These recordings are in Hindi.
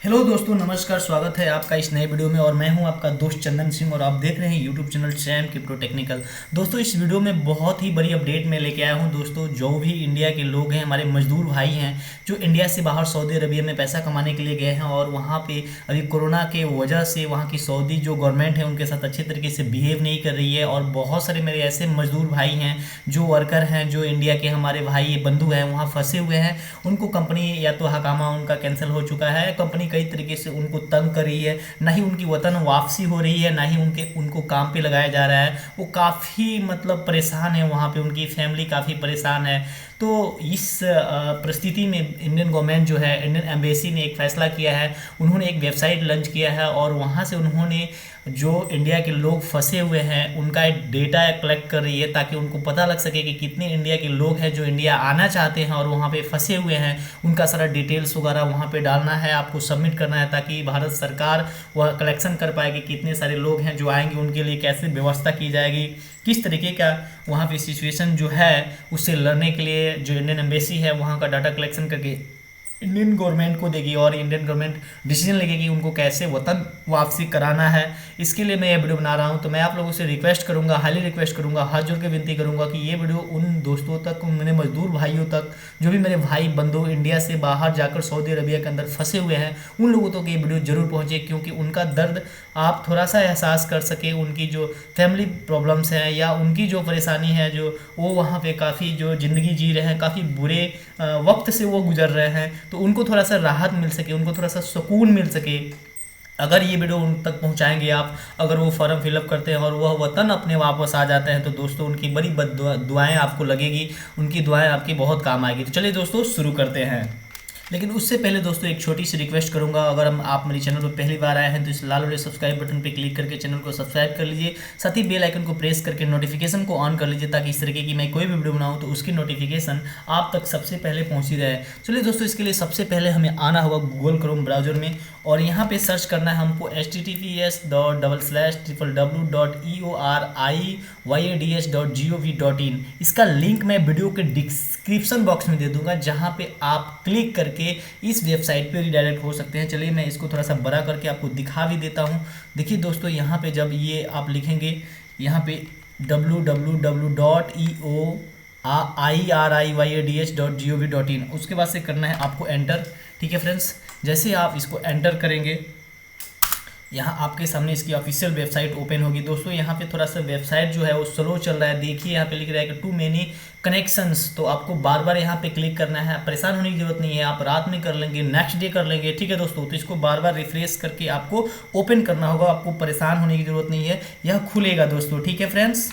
हेलो दोस्तों, नमस्कार। स्वागत है आपका इस नए वीडियो में और मैं हूं आपका दोस्त चंदन सिंह और आप देख रहे हैं YouTube channel Sam crypto technical. दोस्तों, इस वीडियो में बहुत ही बड़ी अपडेट मैं लेके आया हूं। दोस्तों, जो भी इंडिया के लोग हैं, हमारे मजदूर भाई हैं जो इंडिया से बाहर सऊदी अरबिया में पैसा कमाने के लिए गए हैं और वहाँ पे अभी कोरोना के वजह से वहाँ की सऊदी जो गवर्नमेंट है उनके साथ अच्छे तरीके से बिहेव नहीं कर रही है। और बहुत सारे मेरे ऐसे मजदूर भाई हैं जो वर्कर हैं, जो इंडिया के हमारे भाई बंधु हैं, वहाँ फंसे हुए हैं। उनको कंपनी या तो हकामा उनका कैंसिल हो चुका है, कंपनी कई तरीके से उनको तंग कर रही है, ना ही उनकी वतन वापसी हो रही है, ना ही उनको काम पे लगाया जा रहा है। वो काफ़ी मतलब परेशान है, वहाँ पे उनकी फैमिली काफ़ी परेशान है। तो इस परिस्थिति में इंडियन गवर्नमेंट जो है, इंडियन एम्बेसी ने एक फ़ैसला किया है। उन्होंने एक वेबसाइट लॉन्च किया है और वहाँ से उन्होंने जो इंडिया के लोग फंसे हुए हैं उनका एक डेटा कलेक्ट कर रही है, ताकि उनको पता लग सके कि कितने इंडिया के लोग हैं जो इंडिया आना चाहते हैं और वहाँ पे फंसे हुए हैं। उनका सारा डिटेल्स वगैरह वहाँ पे डालना है, आपको सबमिट करना है, ताकि भारत सरकार वह कलेक्शन कर पाए कि कितने सारे लोग हैं जो आएंगे, उनके लिए कैसे व्यवस्था की जाएगी, किस तरीके का वहाँ पे सिचुएशन जो है उससे लड़ने के लिए जो इंडियन एम्बेसी है वहाँ का डाटा कलेक्शन करके इंडियन गवर्नमेंट को देगी और इंडियन गवर्नमेंट डिसीजन लेगी कि उनको कैसे वतन वापसी कराना है। इसके लिए मैं ये वीडियो बना रहा हूँ। तो मैं आप लोगों से रिक्वेस्ट करूँगा, हाईली रिक्वेस्ट करूँगा, हाथ जोड़ के विनती करूँगा कि ये वीडियो उन दोस्तों तक, उन मेरे मजदूर भाइयों तक, जो भी मेरे भाई बंधु इंडिया से बाहर जाकर सऊदी अरबिया के अंदर फंसे हुए हैं, उन लोगों तक ये वीडियो जरूर पहुँचे, क्योंकि उनका दर्द आप थोड़ा सा एहसास कर सके। उनकी जो फैमिली प्रॉब्लम्स हैं या उनकी जो परेशानी है, जो वो वहाँ पे काफ़ी जो ज़िंदगी जी रहे हैं, काफ़ी बुरे वक्त से वो गुजर रहे हैं, तो उनको थोड़ा सा राहत मिल सके, उनको थोड़ा सा सुकून मिल सके। अगर ये वीडियो उन तक पहुंचाएंगे आप, अगर वो फॉर्म फिलअप करते हैं और वह वतन अपने वापस आ जाते हैं, तो दोस्तों उनकी बड़ी दुआएं आपको लगेगी, उनकी दुआएं आपकी बहुत काम आएगी। तो चलिए दोस्तों शुरू करते हैं। लेकिन उससे पहले दोस्तों एक छोटी सी रिक्वेस्ट करूंगा, अगर आप मेरे चैनल पर पहली बार आए हैं तो इस लाल वाले सब्सक्राइब बटन पे क्लिक करके चैनल को सब्सक्राइब कर लीजिए। साथ ही बेल आइकन को प्रेस करके नोटिफिकेशन को ऑन कर लीजिए, ताकि इस तरीके की मैं कोई भी वीडियो बनाऊं तो उसकी नोटिफिकेशन आप तक सबसे पहले पहुंची रहे। चलिए दोस्तों, इसके लिए सबसे पहले हमें आना होगा गूगल क्रोम ब्राउजर में और यहाँ पे सर्च करना है हमको https://www.eoriyads.gov.in। इसका लिंक मैं वीडियो के डिस्क्रिप्शन बॉक्स में दे दूंगा, जहाँ पे आप क्लिक करके इस वेबसाइट पे रिडायरेक्ट हो सकते हैं। चलिए मैं इसको थोड़ा सा बड़ा करके आपको दिखा भी देता हूँ। देखिए दोस्तों, यहाँ पे जब ये आप लिखेंगे यहाँ पे www.eoriyads.gov.in, उसके बाद से करना है आपको एंटर। ठीक है फ्रेंड्स, जैसे आप इसको एंटर करेंगे यहाँ आपके सामने इसकी ऑफिशियल वेबसाइट ओपन होगी। दोस्तों यहाँ पे थोड़ा सा वेबसाइट जो है वो स्लो चल रहा है। देखिए यहाँ पे लिख रहा है कि टू मेनी कनेक्शंस, तो आपको बार बार यहाँ पे क्लिक करना है। परेशान होने की जरूरत नहीं है, आप रात में कर लेंगे, नेक्स्ट डे कर लेंगे। ठीक है दोस्तों, तो इसको बार बार रिफ्रेश करके आपको ओपन करना होगा, आपको परेशान होने की जरूरत नहीं है, यह खुलेगा दोस्तों। ठीक है फ्रेंड्स,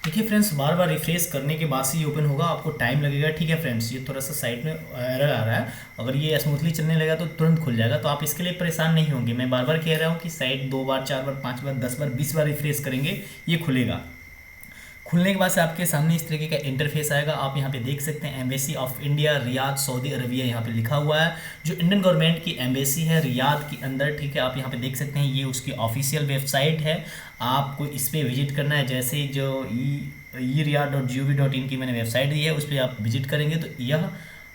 देखिए फ्रेंड्स, बार बार रिफ्रेश करने के बाद से ये ओपन होगा, आपको टाइम लगेगा। ठीक है फ्रेंड्स, ये थोड़ा सा साइड में एरर आ रहा है, अगर ये स्मूथली चलने लगेगा तो तुरंत खुल जाएगा, तो आप इसके लिए परेशान नहीं होंगे। मैं बार बार कह रहा हूँ कि साइड 2 बार 4 बार 5 बार 10 बार 20 बार रिफ्रेश करेंगे, ये खुलेगा। खुलने के बाद से आपके सामने इस तरीके का इंटरफेस आएगा। आप यहाँ पे देख सकते हैं embassy of India Riyadh Saudi Arabia यहाँ पे लिखा हुआ है, जो इंडियन गवर्नमेंट की एम्बेसी है रियाद के अंदर। ठीक है, आप यहाँ पे देख सकते हैं ये उसकी ऑफिशियल वेबसाइट है, आपको इस पर विजिट करना है। जैसे जो eriad.gov.in की मैंने वेबसाइट दी है उस पर आप विजिट करेंगे तो यह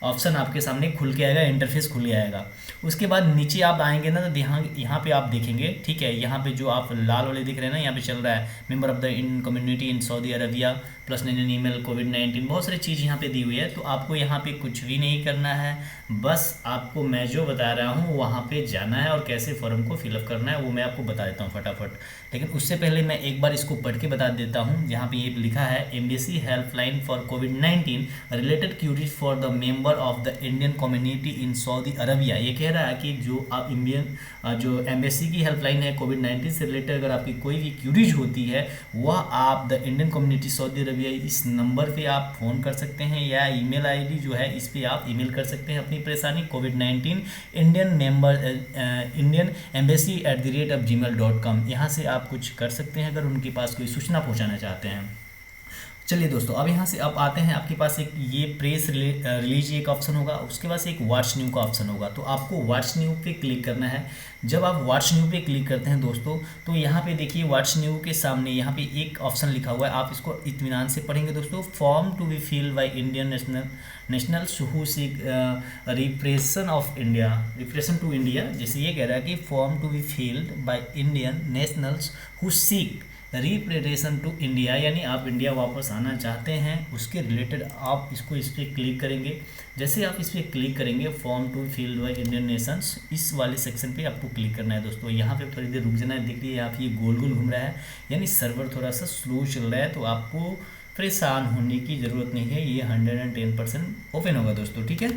ऑप्शन आपके सामने खुल के आएगा, इंटरफेस खुल के आएगा। उसके बाद नीचे आप आएंगे ना, तो यहाँ पे आप देखेंगे, ठीक है, यहाँ पे जो आप लाल वाले दिख रहे हैं ना, यहाँ पे चल रहा है member of the Indian community in Saudi Arabia plus Indian email कोविड-19, बहुत सारी चीज़ यहाँ पे दी हुई है। तो आपको यहाँ पे कुछ भी नहीं करना है, बस आपको मैं जो बता रहा हूँ वहाँ पे जाना है और कैसे फॉर्म को फिलअप करना है वो मैं आपको बता देता हूँ फटाफट। लेकिन उससे पहले मैं एक बार इसको पढ़ के बता देता हूँ। यहाँ पे ये लिखा है एम्बेसी हेल्पलाइन फॉर कोविड-19 related queries for the member of the Indian community in Saudi Arabia. ये कह रहा है कि जो आप इंडियन जो एम्बेसी की हेल्पलाइन है कोविड-19 से रिलेटेड, अगर आपकी कोई भी क्यूरीज होती है वह आप the Indian community Saudi Arabia इस नंबर पे आप फ़ोन कर सकते हैं, या ईमेल आईडी जो है इस पे आप ईमेल कर सकते हैं अपनी परेशानी कोविड-19 इंडियन एम्बेसी@gmail.com। यहाँ से आप कुछ कर सकते हैं अगर उनके पास कोई सूचना पहुँचाना चाहते हैं। चलिए दोस्तों, अब यहाँ से अब आते हैं, आपके पास एक ये प्रेस रिलीज एक ऑप्शन होगा, उसके बाद से एक व्हाट्स न्यू का ऑप्शन होगा। तो आपको व्हाट्स न्यू पे क्लिक करना है। जब आप व्हाट्स न्यू पे क्लिक करते हैं दोस्तों, तो यहाँ पे देखिए व्हाट्स न्यू के सामने यहाँ पे एक ऑप्शन लिखा हुआ है, आप इसको इत्मीनान से पढ़ेंगे दोस्तों। Form to be filled by Indian nationals who seek repression of India, repression to India. जैसे ये कह रहा है कि form to be filled by Indian nationals who seek representation to India, यानी आप इंडिया वापस आना चाहते हैं, उसके रिलेटेड आप इसको इस पर क्लिक करेंगे। जैसे आप इस पर क्लिक करेंगे, form to filled by Indian nations, इस वाले सेक्शन पे आपको क्लिक करना है दोस्तों। यहाँ पे थोड़ी देर रुक जाना है, दिख रही है आप ये गोल गोल घूम रहा है, यानी सर्वर थोड़ा सा स्लो चल रहा है, तो आपको परेशान होने की ज़रूरत नहीं है, ये 110% ओपन होगा दोस्तों, ठीक है।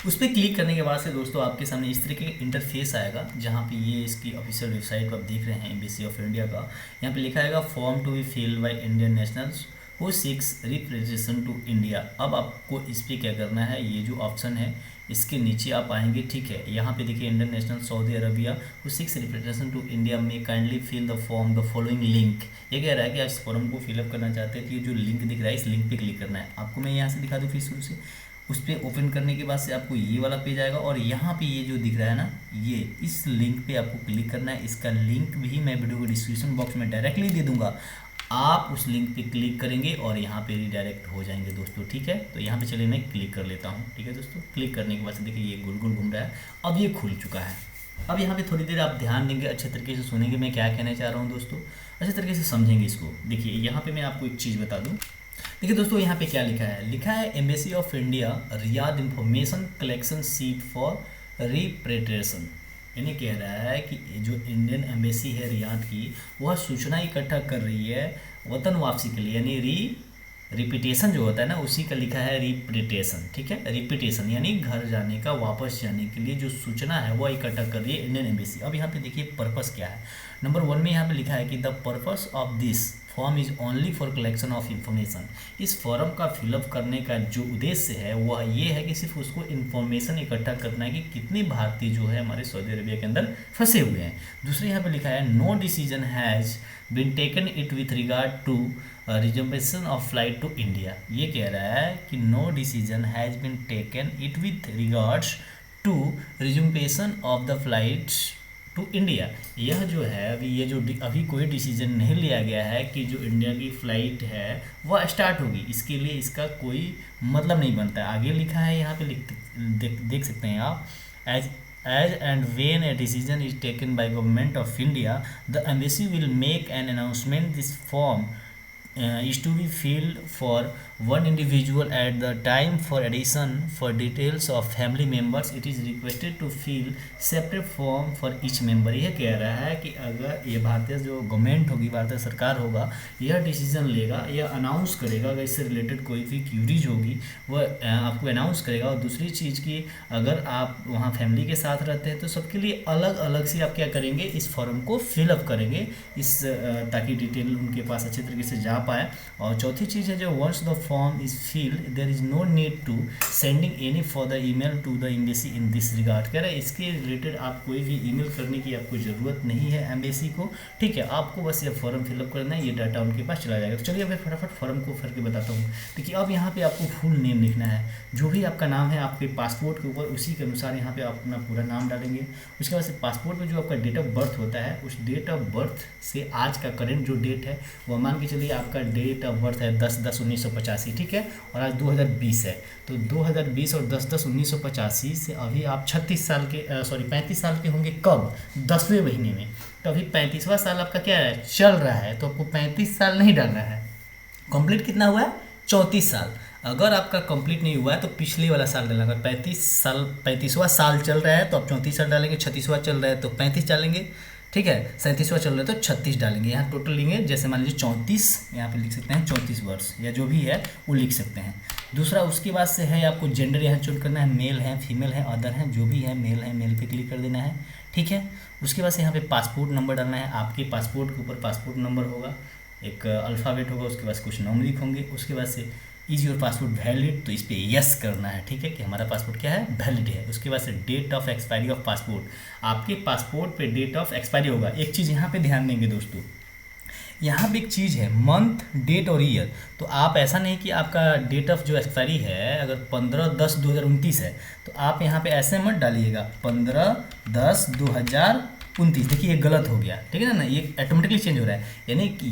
उस पर क्लिक करने के बाद से दोस्तों आपके सामने इस तरीके का इंटरफेस आएगा, जहाँ पे ये इसकी ऑफिशियल वेबसाइट पर आप देख रहे हैं एम्बेसी ऑफ इंडिया का। यहाँ पे लिखा आएगा form to be filled by Indian nationals who seeks representation to India. अब आपको इस पर क्या करना है, ये जो ऑप्शन है इसके नीचे आप आएंगे, ठीक है। यहाँ पे देखिए Indian national Saudi Arabia who seeks representation to India में kindly fill the form the following link. ये कह रहा है कि आप इस फॉर्म को फिलअप करना चाहते हैं, तो ये जो लिंक दिख रहा है इस लिंक पे क्लिक करना है आपको। मैं यहाँ से दिखा दूँ फिर शुरू से। उस पर ओपन करने के बाद से आपको ये वाला पेज आएगा, और यहाँ पे ये जो दिख रहा है ना, ये इस लिंक पे आपको क्लिक करना है। इसका लिंक भी मैं वीडियो को डिस्क्रिप्शन बॉक्स में डायरेक्टली दे दूंगा, आप उस लिंक पे क्लिक करेंगे और यहाँ पे रिडायरेक्ट हो जाएंगे दोस्तों, ठीक है। तो यहाँ पे चलिए मैं क्लिक कर लेता हूँ, ठीक है दोस्तों। क्लिक करने के बाद से देखिए ये गोल गोल घूम रहा है, अब ये खुल चुका है। अब यहाँ पे थोड़ी देर आप ध्यान देंगे, अच्छे तरीके से सुनेंगे मैं क्या कहना चाह रहा हूँ दोस्तों, अच्छे तरीके से समझेंगे इसको। देखिए यहाँ पे मैं आपको एक चीज़ बता दूँ, देखिए दोस्तों यहाँ पे क्या लिखा है, लिखा है embassy of India Riyadh information collection sheet for representation. यानी कह रहा है कि जो इंडियन एम्बेसी है रियाद की, वह सूचना इकट्ठा कर रही है वतन वापसी के लिए, यानी रिपीटेशन जो होता है ना, उसी का लिखा है रिपीटेशन, ठीक है। रिपीटेशन यानी घर जाने का, वापस जाने के लिए जो सूचना है वह इकट्ठा कर रही है इंडियन एम्बेसी। अब यहाँ पे देखिए पर्पस क्या है, नंबर 1 में यहाँ पे लिखा है कि the purpose of this form is only for collection of information. इस फॉर्म का फिलअप करने का जो उद्देश्य है वह ये है कि सिर्फ उसको इन्फॉर्मेशन इकट्ठा करना है कि कितने भारतीय जो है हमारे सऊदी अरबिया के अंदर फंसे हुए हैं। दूसरे यहाँ पे लिखा है no decision has been taken it with regard to reservation of flight to India. ये कह रहा है कि no decision has been taken it with regards to reservation of the flights to India. यह जो है अभी कोई डिसीजन नहीं लिया गया है कि जो इंडिया की फ़्लाइट है वह स्टार्ट होगी, इसके लिए इसका कोई मतलब नहीं बनता है। आगे लिखा है यहाँ पे देख सकते हैं आप, as and when a decision is taken by government of India the embassy will make an announcement this form is to be filled for one individual at the time. For addition, for details of family members it is requested to fill separate form for each member। यह कह रहा है कि अगर ये भारतीय जो गवर्नमेंट होगी, भारतीय सरकार होगा, यह डिसीजन लेगा, यह अनाउंस करेगा, अगर इससे रिलेटेड कोई भी क्यूरीज होगी वह आपको अनाउंस करेगा। और दूसरी चीज़ की, अगर आप वहाँ फैमिली के साथ रहते हैं तो सबके लिए अलग अलग से आप क्या करेंगे, इस फॉर्म को फिलअप करेंगे, इस ताकि डिटेल उनके पास अच्छे तरीके से जा पाए। और चौथी चीज़ है जो once the form is filled there is no need to sending any further email to the embassy in this regard. कह रहे हैं इसके रिलेटेड आप कोई भी ईमेल करने की आपको ज़रूरत नहीं है एम्बेसी को, ठीक है। आपको बस ये फॉर्म फिलअप करना है, ये डाटा उनके पास चला जाएगा। तो चलिए मैं फटाफट फॉर्म को भर के बताता हूँ। देखिए अब यहाँ पे आपको फुल नेम लिखना है, जो भी आपका नाम है आपके पासपोर्ट के ऊपर उसी के अनुसार यहाँ पे आप अपना पूरा नाम डालेंगे। उसके बाद से पासपोर्ट में जो आपका डेट ऑफ बर्थ होता है, उस डेट ऑफ बर्थ से आज का करेंट जो डेट है वह मान के चलिए आपका डेट ऑफ बर्थ है 10/10/1985, ठीक है। और आज 2020 है, तो 2020 और 10/10/1985 से अभी आप 35 साल के होंगे। कब? 10वें महीने में। तो अभी 35वां साल आपका क्या है, चल रहा है, तो आपको 35 साल नहीं डालना है। कंप्लीट कितना हुआ है? 34 साल। अगर आपका कंप्लीट नहीं हुआ है तो पिछले वाला साल डालना। अगर 35वां साल चल रहा है तो आप 34 साल डालेंगे, 36वां चल रहा है तो 35 डालेंगे, ठीक है। 37वां चल रहा है तो 36 डालेंगे। यहाँ टोटल लेंगे, जैसे मान लीजिए 34, यहाँ पे लिख सकते हैं 34 वर्ष या जो भी है वो लिख सकते हैं। दूसरा उसके बाद से है आपको जेंडर यहाँ चूज करना है, मेल है, फीमेल है, अदर है, जो भी है मेल है, मेल पे क्लिक कर देना है, ठीक है। उसके बाद से यहाँ पे पासपोर्ट नंबर डालना है। आपके पासपोर्ट के ऊपर पासपोर्ट नंबर होगा, एक अल्फ़ाबेट होगा, उसके बाद कुछ न्यूमेरिक होंगे। उसके बाद से इज़ योर पासपोर्ट वैलिड, तो इस पर यस करना है, ठीक है, कि हमारा पासपोर्ट क्या है, वैलिड है। उसके बाद से date of expiry of passport, आपके पासपोर्ट पे डेट ऑफ एक्सपायरी होगा। एक चीज़ यहाँ पे ध्यान देंगे दोस्तों, यहाँ पे एक चीज़ है, मंथ, डेट और ईयर। तो आप ऐसा नहीं कि आपका डेट ऑफ जो एक्सपायरी है अगर 15/10/2029 है तो आप यहाँ पे ऐसे मत डालिएगा 15/10/2029। देखिए ये गलत हो गया, ठीक है ना, ये ऑटोमेटिकली चेंज हो रहा है। यानी कि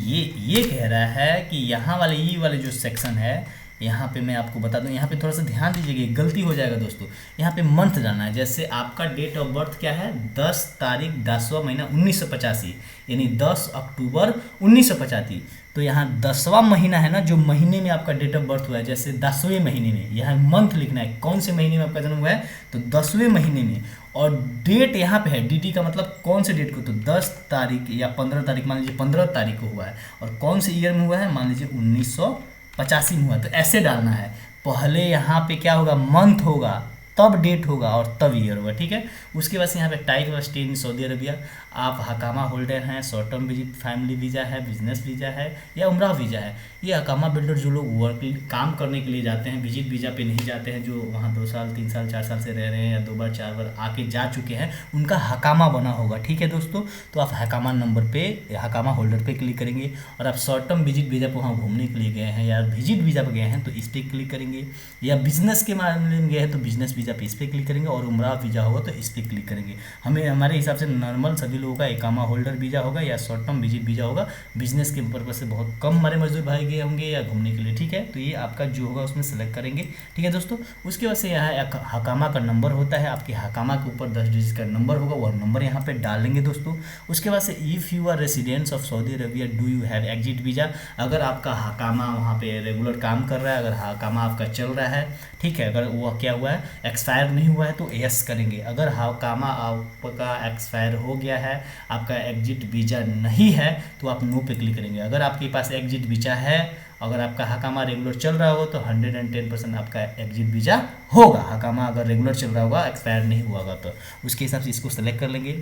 ये कह रहा है कि यहाँ वाले ई वाले जो सेक्शन है, यहाँ पे मैं आपको बता दूं, यहाँ पे थोड़ा सा ध्यान दीजिएगा, गलती हो जाएगा दोस्तों। यहाँ पे मंथ डालना है। जैसे आपका डेट ऑफ बर्थ क्या है, 10 तारीख 10वां महीना 1985, यानी 10 अक्टूबर 1985। तो यहाँ 10वां महीना है ना, जो महीने में आपका डेट ऑफ बर्थ हुआ है, जैसे 10वें महीने में, यहाँ मंथ लिखना है, कौन से महीने में आपका जन्म हुआ है, तो 10वें महीने में। और डेट यहाँ पे है, डी का मतलब कौन से डेट को, तो 10 तारीख या 15 तारीख, मान लीजिए 15 तारीख को हुआ है। और कौन से ईयर में हुआ है, मान लीजिए 1985 में हुआ। तो ऐसे डालना है, पहले यहाँ पे क्या होगा, मंथ होगा, तब डेट होगा और तब ईयर होगा, ठीक है। उसके बाद से यहाँ पे type of stay in Saudi Arabia, आप हकामा होल्डर हैं, short term visit family visa है, बिजनेस वीज़ा है या उम्रा वीज़ा है। ये हकामा बिल्डर जो लोग वर्क काम करने के लिए जाते हैं, विजिट वीज़ा पे नहीं जाते हैं, जो वहाँ 2 साल 3 साल 4 साल से रह रहे हैं या 2 बार 4 बार आके जा चुके हैं, उनका हकामा बना होगा, ठीक है दोस्तों। तो आप हकामा नंबर पे, हकामा होल्डर पे क्लिक करेंगे। और आप शॉर्ट टर्म विजिट वीज़ा पर वहाँ घूमने के लिए गए हैं या विजिट वीज़ा पर गए हैं तो इस पर क्लिक करेंगे, या बिजनेस के मामले में गए हैं तो बिजनेस वीज़ा पे इस पर क्लिक करेंगे, और उम्रा वीज़ा होगा तो इस पर क्लिक करेंगे। हमें हमारे हिसाब से नॉर्मल सभी लोगों का इकामा होल्डर वीज़ा होगा या शॉर्ट टर्म विजिट वीज़ा होगा। बिजनेस के पर्पज से बहुत कम हमारे मजदूर भाई गए होंगे या घूमने के लिए, ठीक है। तो ये आपका जो होगा उसमें सेलेक्ट करेंगे, ठीक है दोस्तों। उसके बाद से यहाँ हकामा का नंबर होता है, आपके हकामा के ऊपर 10 डिजिट का नंबर होगा, वह नंबर यहाँ पे डालेंगे दोस्तों। उसके बाद से if you are residents of Saudi Arabia do you have exit visa, अगर आपका हकामा वहाँ पे रेगुलर काम कर रहा है, अगर हकामा आपका चल रहा है, ठीक है, अगर वो क्या हुआ है, एक्सपायर नहीं हुआ है तो यस करेंगे। अगर हकामा आपका एक्सपायर हो गया है, आपका एग्जिट वीज़ा नहीं है तो आप नो पे क्लिक करेंगे। अगर आपके पास एग्जिट वीज़ा है, अगर आपका हकामा रेगुलर चल रहा हो तो 110% आपका एग्जिट वीज़ा होगा। हकामा अगर रेगुलर चल रहा होगा, एक्सपायर नहीं हुआ होगा, तो उसके हिसाब से इसको सेलेक्ट कर लेंगे।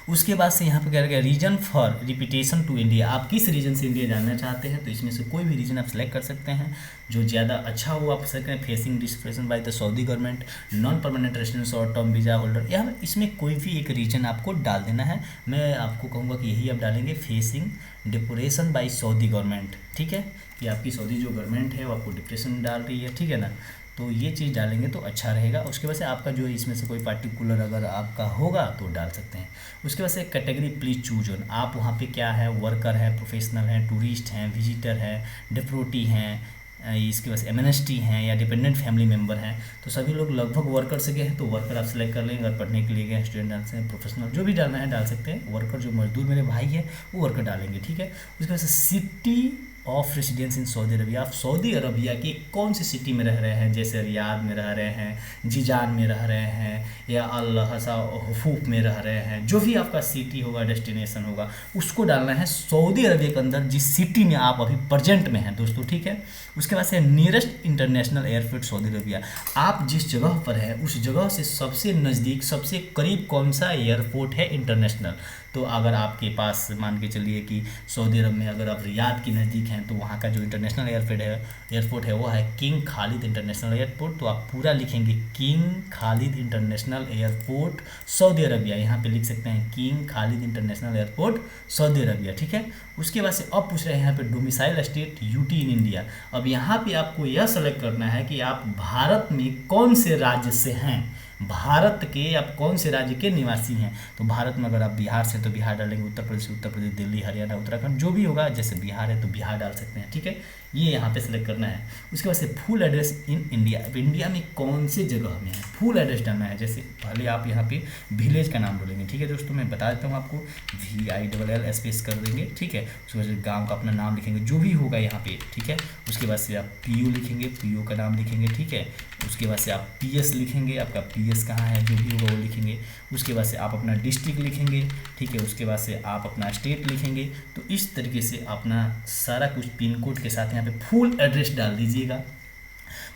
उसके बाद से यहाँ पे क्या रहेगा, reason for repetition to India, आप किस रीजन से इंडिया जानना चाहते हैं तो इसमें से कोई भी रीजन आप सेलेक्ट कर सकते हैं, जो ज़्यादा अच्छा हो आप सेलेक्ट करें। Facing depression by the Saudi government, non permanent resident, short term visa holder, या इसमें कोई भी एक रीजन आपको डाल देना है। मैं आपको कहूँगा कि यही आप डालेंगे, facing depression by Saudi government, ठीक है, कि आपकी सऊदी जो गवर्नमेंट है वो आपको डिप्रेशन डाल रही है, ठीक है ना। तो ये चीज़ डालेंगे तो अच्छा रहेगा। उसके बाद से आपका जो इसमें से कोई पार्टिकुलर अगर आपका होगा तो डाल सकते हैं। उसके बाद से कैटेगरी प्लीज चूज ऑन, आप वहाँ पे क्या है, वर्कर है, प्रोफेशनल हैं, टूरिस्ट हैं, विजिटर हैं, डिप्रोटी हैं, इसके बाद एमएनएसटी हैं या डिपेंडेंट फैमिली मेम्बर हैं। तो सभी लोग लगभग वर्कर से गए हैं तो वर्कर आप सेलेक्ट कर लेंगे। अगर पढ़ने के लिए गए, स्टूडेंट डाल सकते हैं, प्रोफेशनल जो भी डालना है डाल सकते हैं। वर्कर जो मजदूर मेरे भाई है वो वर्कर डालेंगे, ठीक है। उसके बाद से city of residence in Saudi Arabia, आप सऊदी अरबिया की कौन सी सिटी में रह रहे हैं, जैसे रियाद में रह रहे हैं, जिजान में रह रहे हैं या अल हसा हुफूफ में रह रहे हैं, जो भी आपका सिटी होगा, डेस्टिनेशन होगा, उसको डालना है सऊदी अरबिया के अंदर जिस सिटी में आप अभी प्रेजेंट में हैं दोस्तों, ठीक है। उसके बाद से nearest international airport Saudi Arabia, आप जिस जगह पर है उस जगह से सबसे नज़दीक, सबसे करीब कौन सा एयरपोर्ट है इंटरनेशनल। तो अगर आपके पास मान के चलिए कि सऊदी अरब में अगर आप रियाद के नज़दीक हैं तो वहाँ का जो इंटरनेशनल एयरपोर्ट है वो है किंग खालिद इंटरनेशनल एयरपोर्ट। तो आप पूरा लिखेंगे king Khalid international airport Saudi Arabia, यहाँ पे लिख सकते हैं king Khalid international airport Saudi Arabia, ठीक है। उसके बाद से अब पूछ रहे हैं यहाँ पे domicile state UT in India. अब यहाँ पे आपको यह सेलेक्ट करना है कि आप भारत में कौन से राज्य से हैं, भारत के आप कौन से राज्य के निवासी हैं। तो भारत में अगर आप बिहार से तो बिहार डालेंगे, उत्तर प्रदेश, दिल्ली, हरियाणा, उत्तराखंड जो भी होगा, जैसे बिहार है तो बिहार डाल सकते हैं, ठीक है। ये यहाँ पे सेलेक्ट करना है। उसके बाद से फुल एड्रेस इन इंडिया, अब इंडिया में कौन से जगह में है फुल एड्रेस डालना है। जैसे पहले आप यहाँ पे विलेज का नाम बोलेंगे, ठीक है दोस्तों, मैं बता देता हूँ आपको, VILL स्पेस कर देंगे, ठीक है। उसके बाद से गाँव का अपना नाम लिखेंगे जो भी होगा यहाँ पे, ठीक है। उसके बाद से आप PO लिखेंगे, PO का नाम लिखेंगे, ठीक है। उसके बाद से आप PS लिखेंगे, आपका PS कहाँ है जो भी होगा वो लिखेंगे। उसके बाद से आप अपना डिस्ट्रिक्ट लिखेंगे, ठीक है। उसके बाद से आप अपना स्टेट लिखेंगे। तो इस तरीके से अपना सारा कुछ पिन कोड के साथ यहाँ पे फुल एड्रेस डाल दीजिएगा।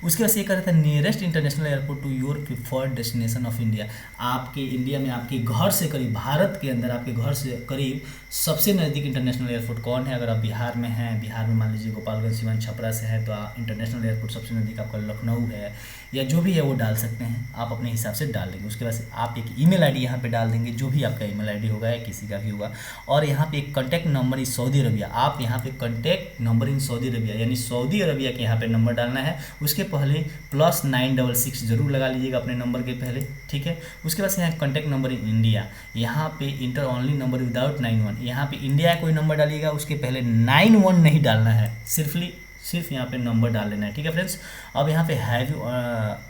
उसके बाद से ये कह रहा था nearest international airport to your preferred destination of India, आपके इंडिया में आपके घर से करीब, भारत के अंदर आपके घर से करीब सबसे नज़दीक इंटरनेशनल एयरपोर्ट कौन है। अगर आप बिहार में हैं, बिहार में मान लीजिए गोपालगंज, सीवान, छपरा से है तो इंटरनेशनल एयरपोर्ट सबसे नज़दीक आपका लखनऊ है, या जो भी है वो डाल सकते हैं, आप अपने हिसाब से डाल देंगे। उसके बाद से आप एक ईमेल आईडी यहाँ पे डाल देंगे, जो भी आपका ईमेल आईडी होगा या किसी का भी होगा। और यहाँ पे एक contact number in Saudi Arabia, आप यहाँ पे contact number in Saudi Arabia यानी सऊदी अरबिया के यहाँ पे नंबर डालना है। उसके पहले +966 जरूर लगा लीजिएगा अपने नंबर के पहले, ठीक है। उसके बाद से यहाँ कॉन्टैक्ट नंबर इन इंडिया, यहाँ पे इंटर ओनली नंबर विदाउट 91, यहाँ पे इंडिया का कोई नंबर डालिएगा, उसके पहले 91 नहीं डालना है, सिर्फ यहाँ पे नंबर डाल लेना है, ठीक है फ्रेंड्स। अब यहाँ पे हैव यू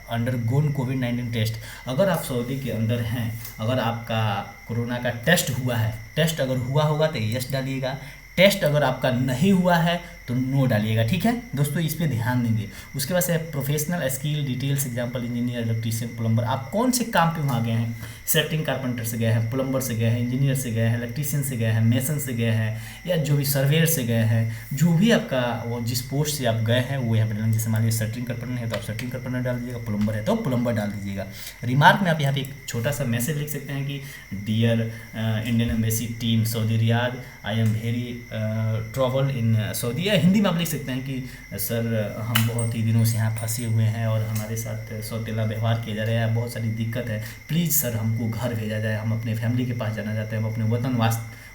अंडरगोन कोविड-19 टेस्ट, अगर आप सऊदी के अंदर हैं, अगर आपका कोरोना का टेस्ट हुआ है, टेस्ट अगर हुआ होगा तो यस डालिएगा, टेस्ट अगर आपका नहीं हुआ है तो नो डालिएगा, ठीक है दोस्तों, इस पे ध्यान देंगे। उसके बाद से professional skill details example engineer, electrician, plumber, आप कौन से काम पे वहाँ गए हैं, सेटिंग कारपेंटर से गए हैं, प्लम्बर से गए हैं, इंजीनियर से गए हैं, इलेक्ट्रीशियन से गए हैं, मेसन से गए हैं, या जो भी सर्वेयर से गए हैं, जो भी आपका वो जिस पोस्ट से आप गए हैं वो यहाँ पर डालेंगे। जैसे मान लीजिए सेटिंग कारपेंटर है तो आप सेटिंग कारपेंटर डाल दीजिएगा, प्लम्बर है तो प्लम्बर डाल दीजिएगा। रिमार्क में आप यहाँ पे एक छोटा सा मैसेज लिख सकते हैं कि dear Indian embassy team Saudi Riyadh, I am very trouble in Saudi, या हिंदी में आप लिख सकते हैं कि सर हम बहुत ही दिनों से यहाँ फंसे हुए हैं और हमारे साथ सौतेला व्यवहार किया जा रहा है, बहुत सारी दिक्कत है, प्लीज़ सर हमको घर भेजा जाए, हम अपने फैमिली के पास जाना चाहते हैं, हम अपने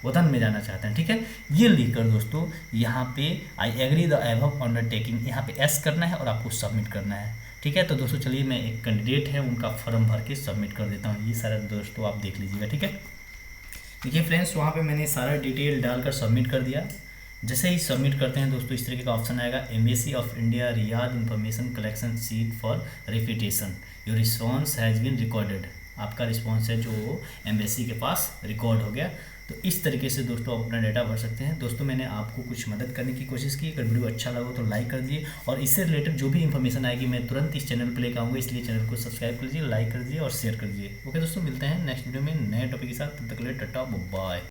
वतन में जाना चाहते हैं, ठीक है। ये लिखकर दोस्तों यहाँ पे I agree the above undertaking, यहाँ पे एस करना है और आपको सबमिट करना है, ठीक है। तो दोस्तों चलिए मैं एक कैंडिडेट है उनका फॉर्म भर के सबमिट कर देता हूँ, ये सारा दोस्तों आप देख लीजिएगा, ठीक है। देखिए फ्रेंड्स, वहाँ पे मैंने सारा डिटेल डालकर सबमिट कर दिया। जैसे ही सबमिट करते हैं दोस्तों इस तरीके का ऑप्शन आएगा, embassy of India Riyadh information collection sheet for repetition, your response has been recorded, आपका रिस्पॉन्स है जो एम्बेसी के पास रिकॉर्ड हो गया। तो इस तरीके से दोस्तों आप अपना डेटा भर सकते हैं। दोस्तों मैंने आपको कुछ मदद करने की कोशिश की, अगर वीडियो अच्छा लगा तो लाइक कर दीजिए, और इससे रिलेटेड जो भी इन्फॉर्मेशन आएगी मैं तुरंत इस चैनल पर लेकर आऊँगा, इसलिए चैनल को सब्सक्राइब कर दीजिए, लाइक कर दीजिए और शेयर कर दीजिए। ओके दोस्तों, मिलते हैं नेक्स्ट वीडियो में नए टॉपिक के साथ, तब तक के लिए टाटा बाय।